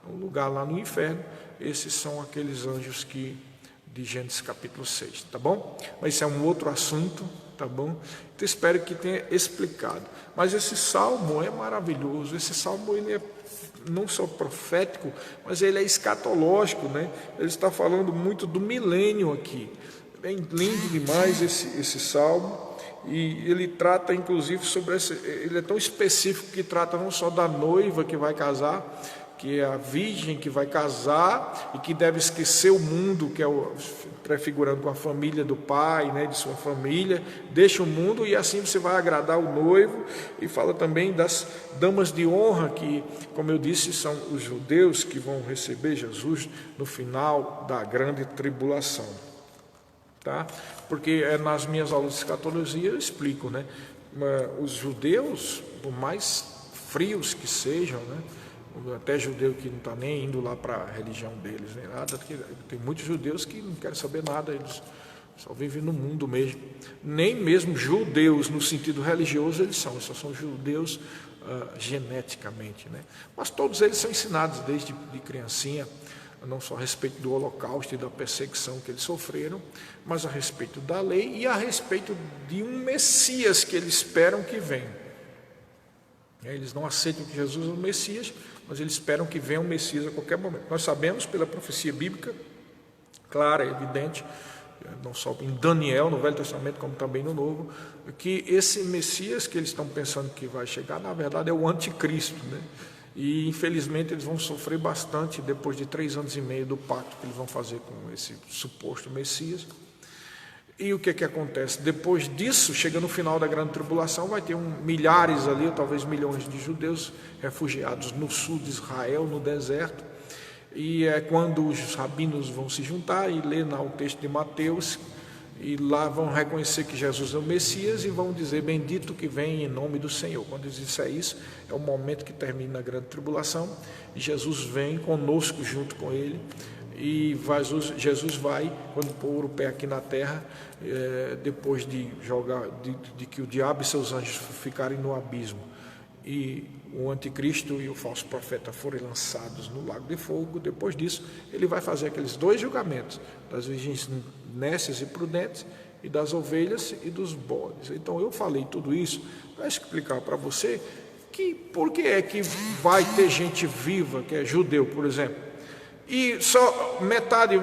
Um lugar lá no inferno. Esses são aqueles anjos de Gênesis capítulo 6, tá bom? Mas isso é um outro assunto, tá bom? Então espero que tenha explicado. Mas esse salmo é maravilhoso. Esse salmo, ele é não só profético, mas ele é escatológico, né? Ele está falando muito do milênio aqui. É lindo demais esse salmo. E ele trata inclusive sobre ele é tão específico que trata não só da noiva que vai casar, que é a virgem que vai casar e que deve esquecer o mundo, que é prefigurando com a família do pai, né, de sua família, deixa o mundo e assim você vai agradar o noivo. E fala também das damas de honra, que, como eu disse, são os judeus que vão receber Jesus no final da grande tribulação. Tá? Porque nas minhas aulas de escatologia eu explico, né? Os judeus, por mais frios que sejam, né? Até judeu que não está nem indo lá para a religião deles, nem nada, tem muitos judeus que não querem saber nada, eles só vivem no mundo mesmo. Nem mesmo judeus no sentido religioso eles só são judeus geneticamente, né? Mas todos eles são ensinados desde de criancinha, não só a respeito do holocausto e da perseguição que eles sofreram, mas a respeito da lei e a respeito de um Messias que eles esperam que venha. Eles não aceitam que Jesus é o Messias, mas eles esperam que venha um Messias a qualquer momento. Nós sabemos pela profecia bíblica, clara, evidente, não só em Daniel, no Velho Testamento, como também no Novo, que esse Messias que eles estão pensando que vai chegar, na verdade é o anticristo, né? E infelizmente eles vão sofrer bastante depois de 3 anos e meio do pacto que eles vão fazer com esse suposto Messias. E o que acontece? Depois disso, chega no final da grande tribulação, vai ter milhares ali, ou talvez milhões de judeus refugiados no sul de Israel, no deserto. E é quando os rabinos vão se juntar e ler lá o texto de Mateus, e lá vão reconhecer que Jesus é o Messias e vão dizer: bendito que vem em nome do Senhor. Quando eles disserem isso, é o momento que termina a grande tribulação e Jesus vem conosco junto com ele, E Jesus vai, quando pôr o pé aqui na terra, depois de de que o diabo e seus anjos ficarem no abismo, e o anticristo e o falso profeta forem lançados no lago de fogo, depois disso ele vai fazer aqueles 2 julgamentos, das virgens nécias e prudentes, e das ovelhas e dos bodes. Então eu falei tudo isso para explicar para você que por que é que vai ter gente viva, que é judeu, por exemplo, e só metade,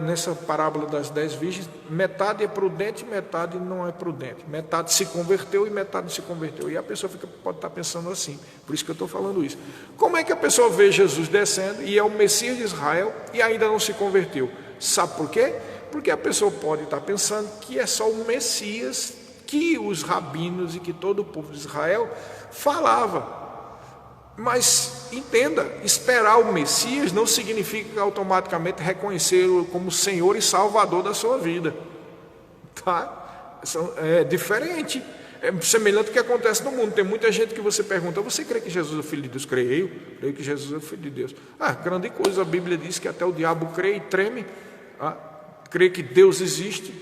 nessa parábola das 10 virgens, metade é prudente e metade não é prudente. Metade se converteu e metade não se converteu. E a pessoa pode estar pensando assim, por isso que eu estou falando isso. Como é que a pessoa vê Jesus descendo e é o Messias de Israel e ainda não se converteu? Sabe por quê? Porque a pessoa pode estar pensando que é só o Messias que os rabinos e que todo o povo de Israel falava. Mas entenda, esperar o Messias não significa automaticamente reconhecê-lo como Senhor e Salvador da sua vida, tá? É diferente, é semelhante ao que acontece no mundo. Tem muita gente que você pergunta: você crê que Jesus é o Filho de Deus? Creio que Jesus é o Filho de Deus. Grande coisa, a Bíblia diz que até o diabo crê e treme, crê que Deus existe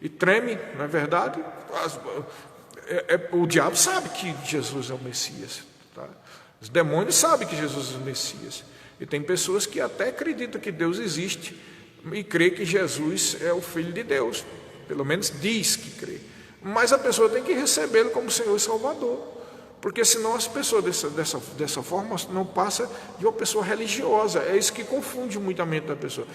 e treme, não é verdade? O diabo sabe que Jesus é o Messias, tá? Os demônios sabem que Jesus é o Messias. E tem pessoas que até acreditam que Deus existe e crê que Jesus é o Filho de Deus. Pelo menos diz que crê. Mas a pessoa tem que recebê-lo como Senhor e Salvador. Porque senão as pessoas dessa forma não passa de uma pessoa religiosa. É isso que confunde muito a mente da pessoa.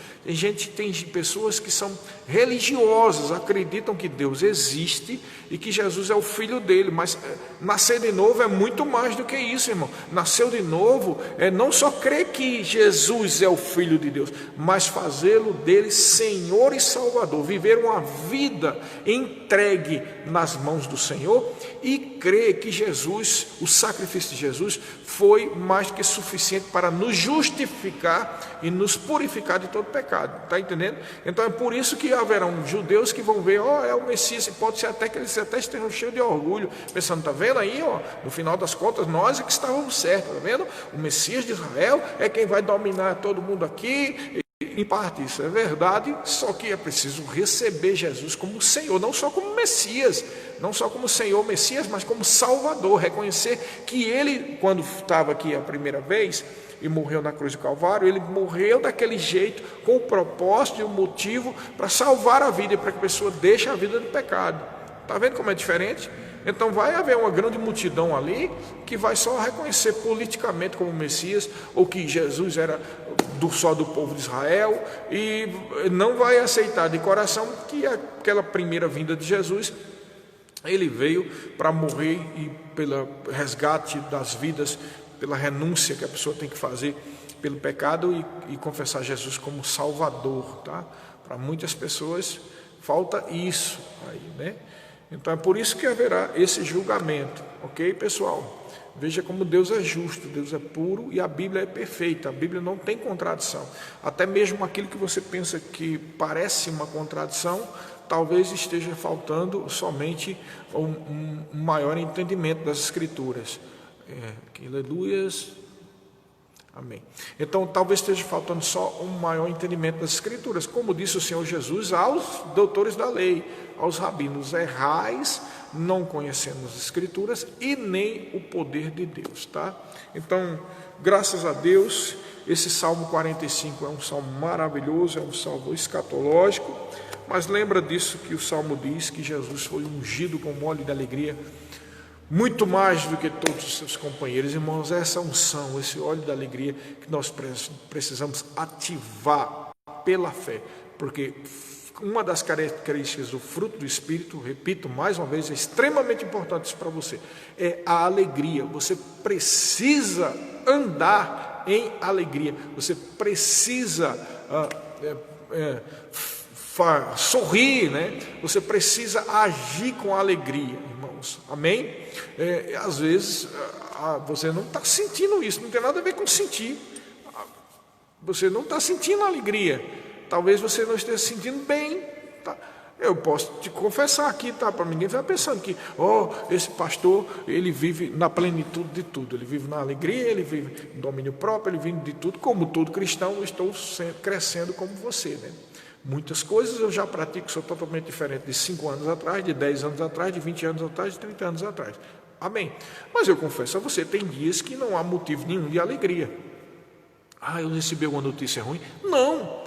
Tem pessoas que são religiosas, acreditam que Deus existe e que Jesus é o Filho dele. Mas nascer de novo é muito mais do que isso, irmão. Nascer de novo é não só crer que Jesus é o Filho de Deus, mas fazê-lo dele Senhor e Salvador. Viver uma vida entregue nas mãos do Senhor e crer que Jesus, o sacrifício de Jesus, foi mais que suficiente para nos justificar e nos purificar de todo pecado. Está entendendo? Então é por isso que haverão judeus que vão ver: é o Messias, e pode ser até que eles até estejam cheios de orgulho, pensando: está vendo aí, no final das contas, nós é que estávamos certos, está vendo? O Messias de Israel é quem vai dominar todo mundo aqui. Em parte isso é verdade, só que é preciso receber Jesus como Senhor, não só como Messias, não só como Senhor Messias, mas como Salvador. Reconhecer que Ele, quando estava aqui a primeira vez e morreu na cruz do Calvário, Ele morreu daquele jeito, com o propósito e o motivo para salvar a vida e para que a pessoa deixe a vida do pecado. Está vendo como é diferente? Então vai haver uma grande multidão ali que vai só reconhecer politicamente como Messias, ou que Jesus era só do povo de Israel, e não vai aceitar de coração que aquela primeira vinda de Jesus, ele veio para morrer e pelo resgate das vidas, pela renúncia que a pessoa tem que fazer pelo pecado e confessar Jesus como Salvador, tá? Para muitas pessoas falta isso aí, né? Então é por isso que haverá esse julgamento, ok, pessoal? Veja como Deus é justo, Deus é puro e a Bíblia é perfeita. A Bíblia não tem contradição. Até mesmo aquilo que você pensa que parece uma contradição, talvez esteja faltando somente um maior entendimento das Escrituras. Aleluias. Amém. Então talvez esteja faltando só um maior entendimento das Escrituras. Como disse o Senhor Jesus aos doutores da lei, aos rabinos: errais, não conhecendo as Escrituras e nem o poder de Deus, tá? Então, graças a Deus, esse Salmo 45 é um salmo maravilhoso, é um salmo escatológico, mas lembra disso que o Salmo diz, que Jesus foi ungido com óleo de alegria, muito mais do que todos os seus companheiros. Irmãos, essa unção, esse óleo da alegria que nós precisamos ativar pela fé, porque uma das características do fruto do Espírito, repito mais uma vez, é extremamente importante isso para você, é a alegria. Você precisa andar em alegria, você precisa sorrir, né? Você precisa agir com alegria, irmãos, amém? Às vezes você não está sentindo isso, não tem nada a ver com sentir, você não está sentindo alegria, talvez você não esteja se sentindo bem, tá? Eu posso te confessar aqui, tá? Para ninguém ficar pensando que, esse pastor, ele vive na plenitude de tudo. Ele vive na alegria, ele vive no domínio próprio, ele vive de tudo. Como todo cristão, eu estou crescendo como você, né? Muitas coisas eu já pratico, sou totalmente diferente de 5 anos atrás, de 10 anos atrás, de 20 anos atrás, de 30 anos atrás. Amém? Mas eu confesso a você, tem dias que não há motivo nenhum de alegria. Eu recebi uma notícia ruim? Não.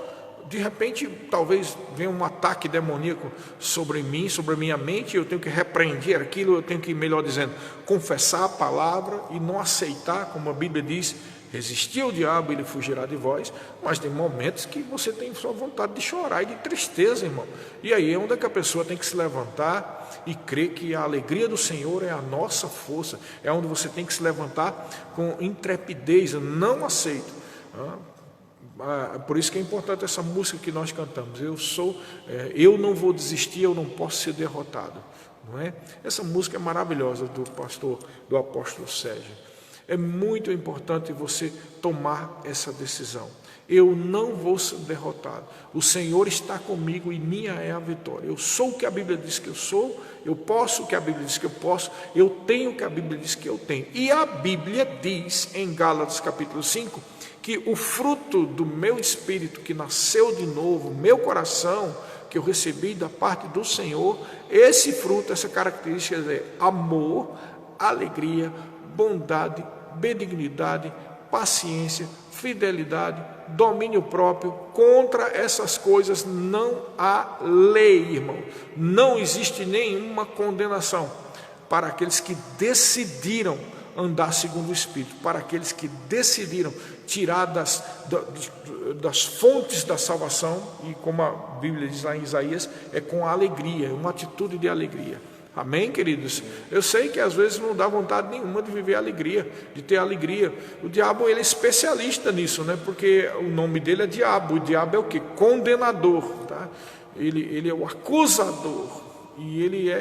De repente, talvez venha um ataque demoníaco sobre mim, sobre a minha mente, eu tenho que repreender aquilo, eu tenho que, melhor dizendo, confessar a palavra e não aceitar, como a Bíblia diz, resistir ao diabo, ele fugirá de vós. Mas tem momentos que você tem só vontade de chorar e de tristeza, irmão. E aí é onde é que a pessoa tem que se levantar e crer que a alegria do Senhor é a nossa força. É onde você tem que se levantar com intrepidez. Eu não aceito. Por isso que é importante essa música que nós cantamos. Eu não vou desistir, eu não posso ser derrotado. Não é? Essa música é maravilhosa do apóstolo Sérgio. É muito importante você tomar essa decisão. Eu não vou ser derrotado. O Senhor está comigo e minha é a vitória. Eu sou o que a Bíblia diz que eu sou, eu posso o que a Bíblia diz que eu posso, eu tenho o que a Bíblia diz que eu tenho. E a Bíblia diz em Gálatas capítulo 5, que o fruto do meu espírito que nasceu de novo, meu coração, que eu recebi da parte do Senhor, esse fruto, essa característica é amor, alegria, bondade, benignidade, paciência, fidelidade, domínio próprio. Contra essas coisas não há lei, irmão. Não existe nenhuma condenação para aqueles que decidiram andar segundo o Espírito, para aqueles que decidiram tirar das fontes da salvação, e como a Bíblia diz lá em Isaías, é com alegria, uma atitude de alegria. Amém, queridos? Eu sei que às vezes não dá vontade nenhuma de viver alegria, de ter alegria. O diabo, ele é especialista nisso, né? Porque o nome dele é diabo. O diabo é o quê? Condenador, tá? Ele é o acusador. E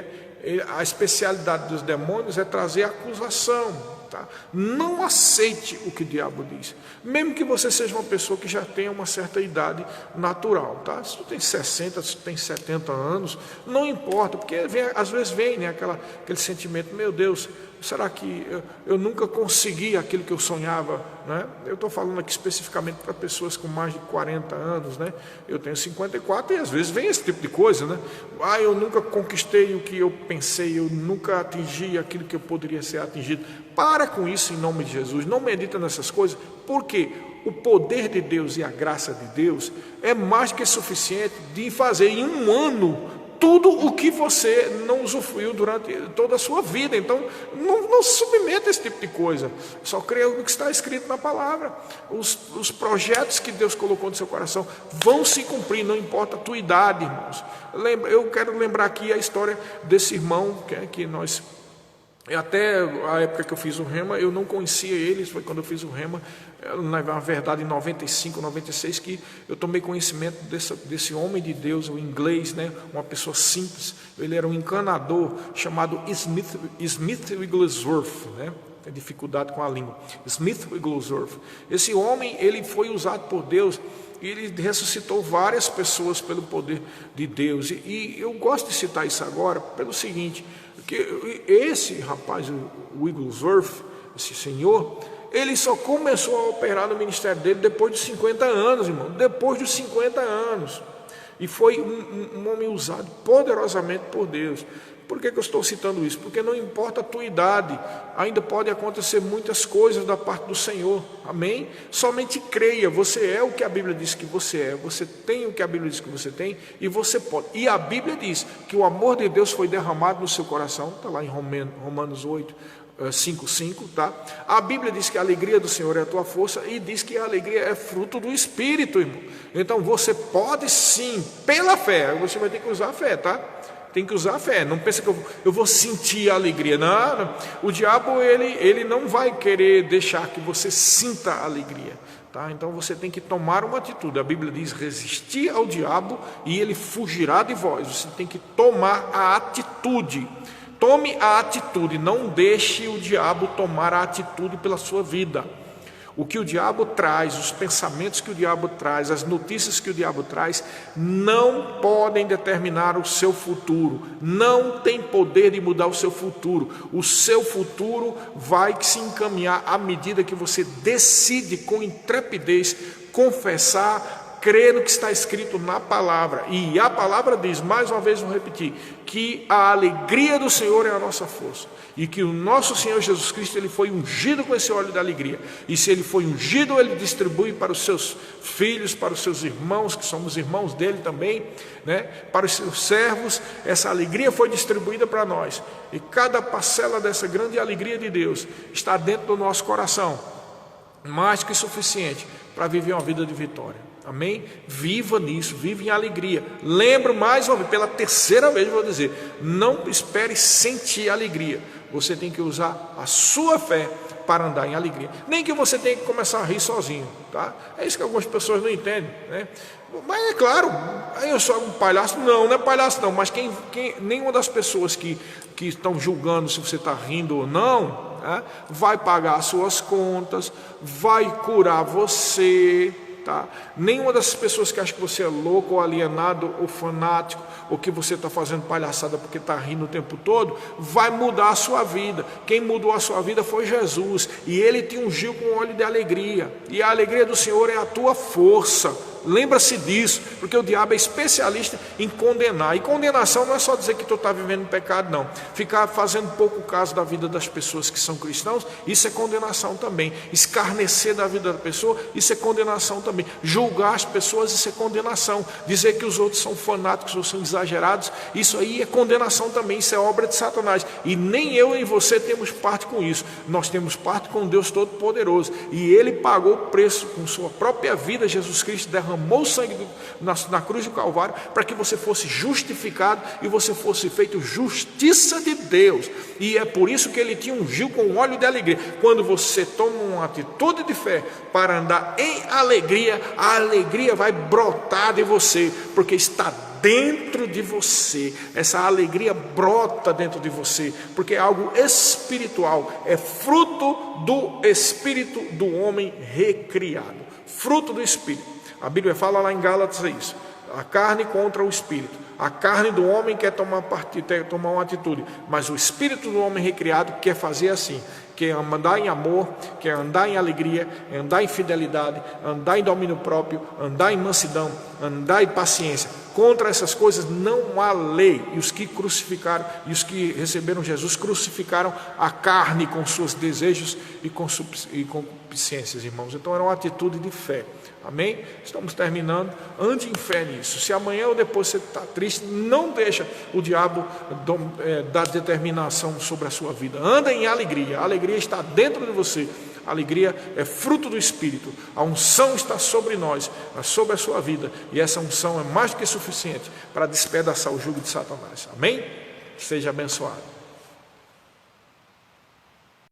a especialidade dos demônios é trazer acusação. Tá? Não aceite o que o diabo diz, mesmo que você seja uma pessoa que já tenha uma certa idade natural, tá? Se tu tem 60, se tu tem 70 anos, não importa, porque às vezes vem, né, aquele sentimento, meu Deus, será que eu nunca consegui aquilo que eu sonhava, né? Eu estou falando aqui especificamente para pessoas com mais de 40 anos, né? Eu tenho 54 e às vezes vem esse tipo de coisa, né? Eu nunca conquistei o que eu pensei, eu nunca atingi aquilo que eu poderia ser atingido. Para com isso em nome de Jesus, não medita nessas coisas, porque o poder de Deus e a graça de Deus é mais que suficiente de fazer em um ano tudo o que você não usufruiu durante toda a sua vida. Então, não se submeta a esse tipo de coisa. Só creia no que está escrito na palavra. Os projetos que Deus colocou no seu coração vão se cumprir, não importa a tua idade, irmãos. Eu quero lembrar aqui a história desse irmão que nós... Até a época que eu fiz o Rema, eu não conhecia eles. Foi quando eu fiz o Rema, na verdade em 95, 96, que eu tomei conhecimento desse homem de Deus, o inglês, né? Uma pessoa simples. Ele era um encanador chamado Smith Wigglesworth, né? Tem dificuldade com a língua. Smith Wigglesworth. Esse homem, ele foi usado por Deus e ele ressuscitou várias pessoas pelo poder de Deus. E eu gosto de citar isso agora pelo seguinte, que esse rapaz, o Wigglesworth, esse senhor, ele só começou a operar no ministério dele depois de 50 anos, irmão, depois de 50 anos, e foi um homem usado poderosamente por Deus. Por que eu estou citando isso? Porque não importa a tua idade, ainda pode acontecer muitas coisas da parte do Senhor, amém? Somente creia, você é o que a Bíblia diz que você é, você tem o que a Bíblia diz que você tem, e você pode. E a Bíblia diz que o amor de Deus foi derramado no seu coração, está lá em Romanos 8, 5:5, tá? A Bíblia diz que a alegria do Senhor é a tua força, e diz que a alegria é fruto do Espírito, irmão. Então você pode sim, pela fé, você vai ter que usar a fé, tá? Tem que usar a fé, não pensa que eu vou sentir a alegria, não. O diabo, ele não vai querer deixar que você sinta a alegria, tá? Então você tem que tomar uma atitude. A Bíblia diz, resistir ao diabo e ele fugirá de vós. Você tem que tomar a atitude. Tome a atitude, não deixe o diabo tomar a atitude pela sua vida. O que o diabo traz, os pensamentos que o diabo traz, as notícias que o diabo traz, não podem determinar o seu futuro, não tem poder de mudar o seu futuro. O seu futuro vai se encaminhar à medida que você decide com intrepidez confessar, crer no que está escrito na palavra. E a palavra diz, mais uma vez vou repetir, que a alegria do Senhor é a nossa força, e que o nosso Senhor Jesus Cristo, ele foi ungido com esse óleo da alegria, e se ele foi ungido, ele distribui para os seus filhos, para os seus irmãos, que somos irmãos dele também, né? Para os seus servos. Essa alegria foi distribuída para nós, e cada parcela dessa grande alegria de Deus está dentro do nosso coração, mais que suficiente para viver uma vida de vitória. Amém? Viva nisso, viva em alegria. Lembro mais uma vez, pela terceira vez vou dizer, não espere sentir alegria. Você tem que usar a sua fé para andar em alegria. Nem que você tenha que começar a rir sozinho, tá? É isso que algumas pessoas não entendem, né? Mas é claro, eu sou um palhaço. Não é palhaço não, mas nenhuma das pessoas que estão julgando se você está rindo ou não, né, vai pagar as suas contas, vai curar você, tá? Nenhuma das pessoas que acham que você é louco ou alienado ou fanático, ou que você está fazendo palhaçada porque está rindo o tempo todo, vai mudar a sua vida. Quem mudou a sua vida foi Jesus, e ele te ungiu com óleo de alegria, e a alegria do Senhor é a tua força. Lembra-se disso, porque o diabo é especialista em condenar, e condenação não é só dizer que tu está vivendo em pecado, não. Ficar fazendo pouco caso da vida das pessoas que são cristãos, isso é condenação também. Escarnecer da vida da pessoa, isso é condenação também. Julgar as pessoas, isso é condenação. Dizer que os outros são fanáticos ou são exagerados, isso aí é condenação também, isso é obra de Satanás, e nem eu nem você temos parte com isso. Nós temos parte com Deus Todo-Poderoso, e ele pagou o preço com sua própria vida. Jesus Cristo derramou o sangue na cruz do Calvário para que você fosse justificado e você fosse feito justiça de Deus. E é por isso que ele te ungiu com óleo de alegria. Quando você toma uma atitude de fé para andar em alegria, a alegria vai brotar de você, porque está dentro de você. Essa alegria brota dentro de você, porque é algo espiritual, é fruto do Espírito do homem recriado, fruto do Espírito. A Bíblia fala lá em Gálatas isso, a carne contra o Espírito. A carne do homem quer tomar uma atitude, mas o Espírito do homem recriado quer fazer assim, quer andar em amor, quer andar em alegria, andar em fidelidade, andar em domínio próprio, andar em mansidão, andar em paciência. Contra essas coisas não há lei. E os que crucificaram, e os que receberam Jesus, crucificaram a carne com seus desejos e concupiscências, irmãos. Então era uma atitude de fé. Amém? Estamos terminando. Ande em fé nisso. Se amanhã ou depois você está triste, não deixa o diabo dar determinação sobre a sua vida. Anda em alegria. A alegria está dentro de você. A alegria é fruto do Espírito. A unção está sobre nós, sobre a sua vida. E essa unção é mais do que suficiente para despedaçar o jugo de Satanás. Amém? Seja abençoado.